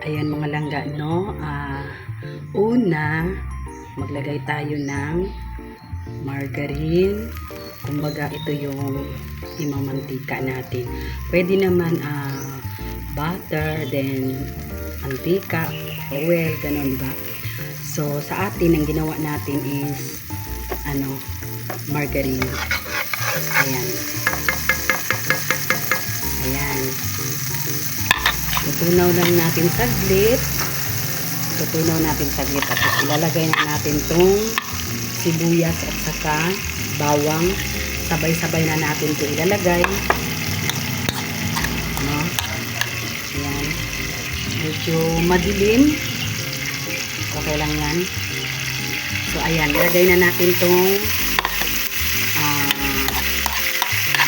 Ayan mga langga, no? Una, maglagay tayo ng margarine. Kumbaga, ito yung imamantika natin. Pwede naman butter, then mantika, oil, ganun, diba? So, sa atin, ang ginawa natin is margarine. Ayan. Ayan. Tutunaw lang natin saglit. Tapos ilalagay na natin tong sibuyas at saka bawang. Sabay-sabay na natin ito ilalagay. No? Ayan. Medyo madilim. Okay lang yan. So, ayan. Ilagay na natin tong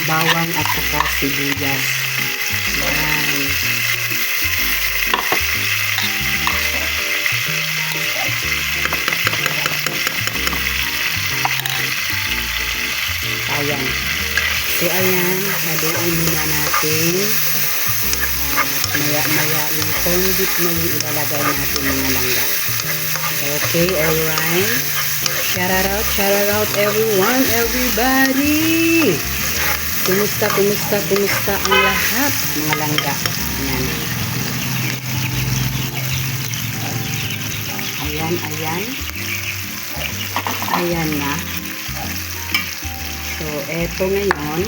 bawang at saka sibuyas. Ayan. Ayan. So, ayan. Haluin muna natin. Maya-maya yung corn beef na yung ilalagay natin mga langga. Okay, alright. Shout out everyone, everybody. Kumusta ang lahat mga langga. Ayan. Ayan na. So, eto ngayon,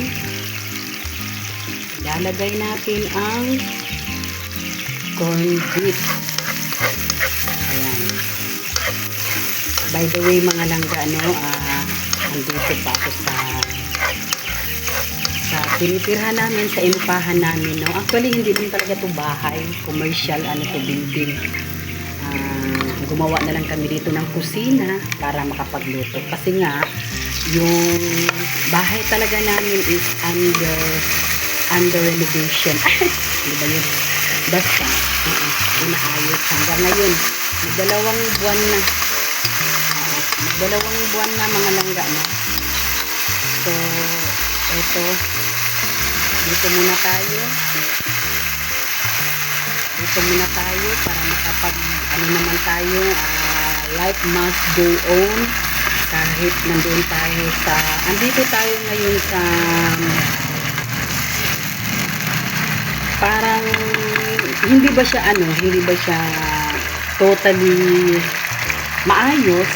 lalagay natin ang corn beef. Ayan. By the way, mga langga, andito pa ako sa tinitirhan namin, sa inupahan namin, no? Actually, hindi din talaga to bahay. Commercial, to building. Gumawa na lang kami dito ng kusina para makapagluto. Kasi nga, yung bahay talaga namin is under renovation. Di ba yun? Basta, inaayos. Hanggang ngayon, magdalawang buwan na mga langga, no? So, eto, dito muna tayo para makapag naman tayo, life must go on kahit nandoon tayo andito tayo ngayon sa parang hindi ba siya totally maayos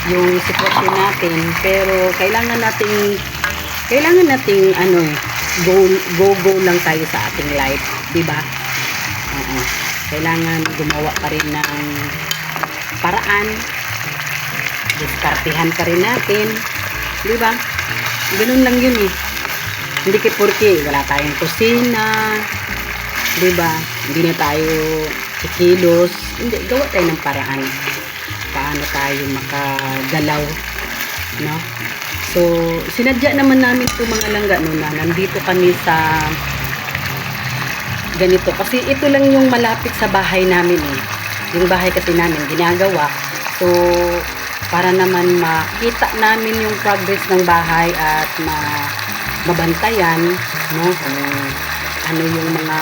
yung sitwasyon natin, pero kailangan nating go lang tayo sa ating life, di ba? Kailangan gumawa pa rin ng paraan, diskartehan pa rin natin, di ba? Ganun lang yun eh. Hindi porke wala tayong kusina, di ba? Hindi na tayo kikilos, hindi, gawa tayo ng paraan paano tayo makagalaw, no? So, sinadya naman namin ito mga langga, no, na nandito kami sa ganito. Kasi ito lang yung malapit sa bahay namin eh. Yung bahay kasi namin ginagawa. So, para naman makita namin yung progress ng bahay at mabantayan, no, kung ano yung mga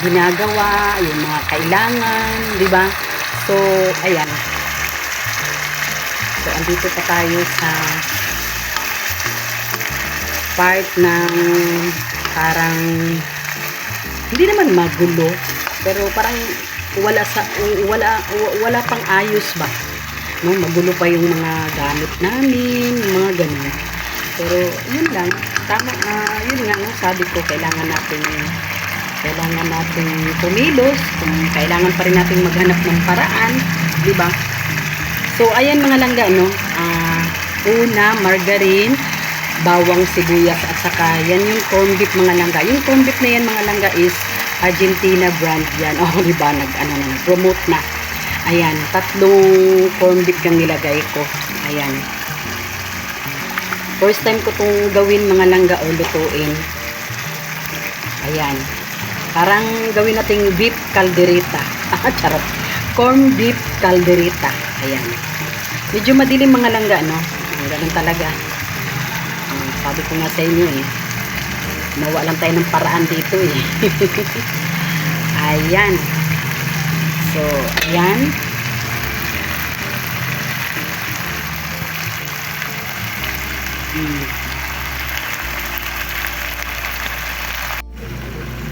ginagawa, yung mga kailangan, di ba? So, ayan. So, andito pa tayo sa part ng parang hindi naman magulo, pero parang wala pang ayos ba, no? Magulo pa yung mga gamit namin, mga ganun. Pero yun lang, tama, yun nga, no? Sabi ko, kailangan natin kumilos, kung kailangan pa rin natin maghanap ng paraan, di ba? So, ayan mga langga, no? Una, margarine, bawang, sibuyas, at saka yan yung corn beef mga langga. Yung corn beef na yan mga langga is Argentina brand yan. Oh, di ba? Nag-promote na. Ayan, 3 corn beef yung nilagay ko. Ayan. First time ko itong gawin mga langga o lutuin. Ayan. Parang gawin nating beef caldereta. Charot. Corn beef caldereta. Ayan. Medyo madilim mga langga, no? Ganun talaga. Sabi ko nga sa inyo eh. Nawa lang tayo ng paraan dito eh. Ayan. So, ayan.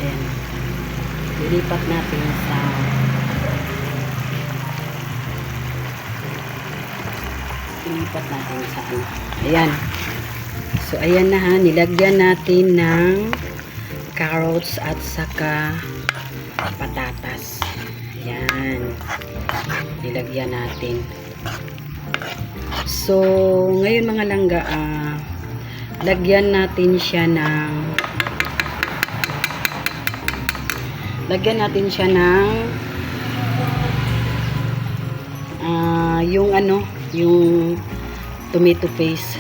Ayan. Lilipat natin sa ano. Ayan. So, ayan na ha. Nilagyan natin ng carrots at saka patatas. Ayan. Nilagyan natin. So, ngayon mga langga, lagyan natin siya ng yung tomato paste.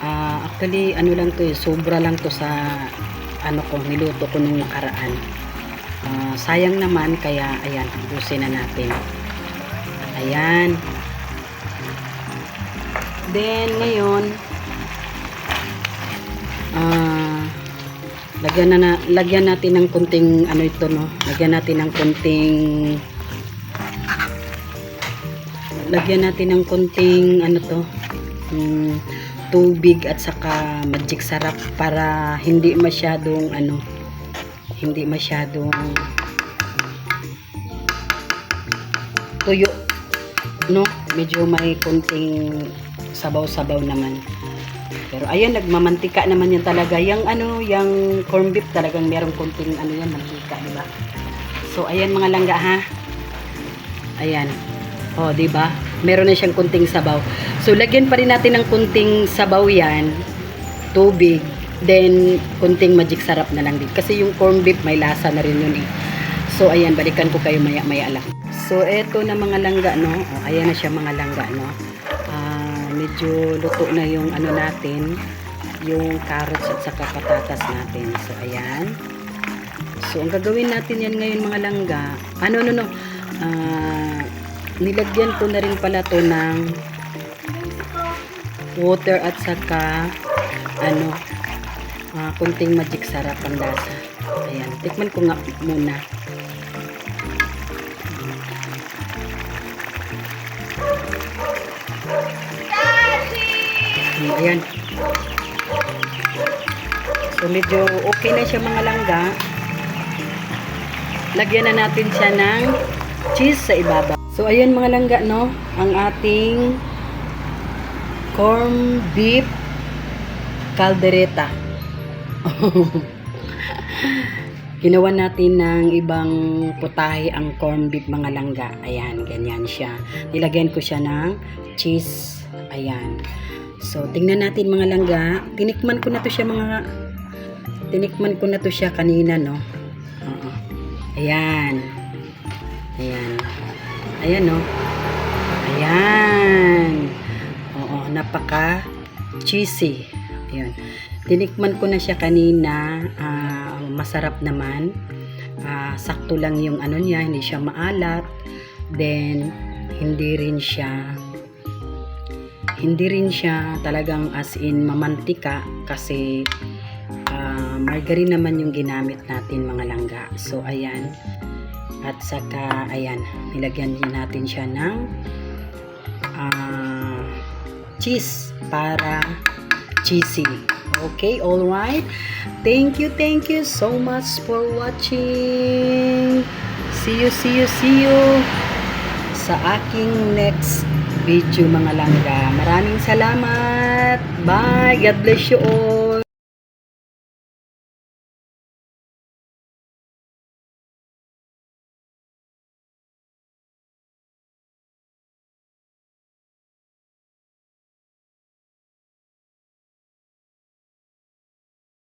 Actually, ano lang to eh, sobra lang to sa niluto ko nung nakaraan. Sayang naman, kaya ayan, ubusin na natin. Ayan. Then, ngayon, lagyan natin ng kunting lagyan natin ng kunting tubig at saka magic sarap para hindi masyadong tuyo, no? Medyo may kunting sabaw-sabaw naman. Pero ayan, nagmamantika naman yan talaga. Yung corn beef talagang merong kunting mantika, di ba? So ayan mga langga ha. Ayan. Oh, di ba? Meron na siyang kunting sabaw. So lagyan pa rin natin ng kunting sabaw yan, tubig, then kunting magic sarap na lang din. Kasi yung corn beef may lasa na rin yun eh. So ayan, balikan ko kayo maya-maya lang. So eto na mga langga, no? Oh, ayan na siya mga langga, no? Medyo luto na yung natin, yung carrots at saka patatas natin. So ayan. So ang gagawin natin yan ngayon mga langga, nilagyan ko na rin pala to ng water at saka kunting magic sarap ang lasa. Ayan, tikman ko nga muna. Ayan. So medyo okay na siya mga langga. Lagyan na natin siya ng cheese sa ibabaw. So ayan mga langga, no, ang ating corn beef caldereta. Ginawa natin ng ibang putahe ang corn beef mga langga. Ayan, ganyan siya. Nilagyan ko siya ng cheese. Ayan. So tingnan natin mga langga. Tinikman ko na to siya kanina, no. Ayan. Ayan. Ayan, no. Ayan. Oo, napaka cheesy. Ayan. Tinikman ko na siya kanina. Masarap naman. Sakto lang yung niya, hindi siya maalat. Then hindi rin siya talagang as in mamantika kasi margarine naman yung ginamit natin mga langga. So ayan. At saka ayan, nilagyan natin siya ng cheese para cheesy. Okay, all right. Thank you so much for watching. See you sa aking next video mga langga. Maraming salamat. Bye. God bless you all.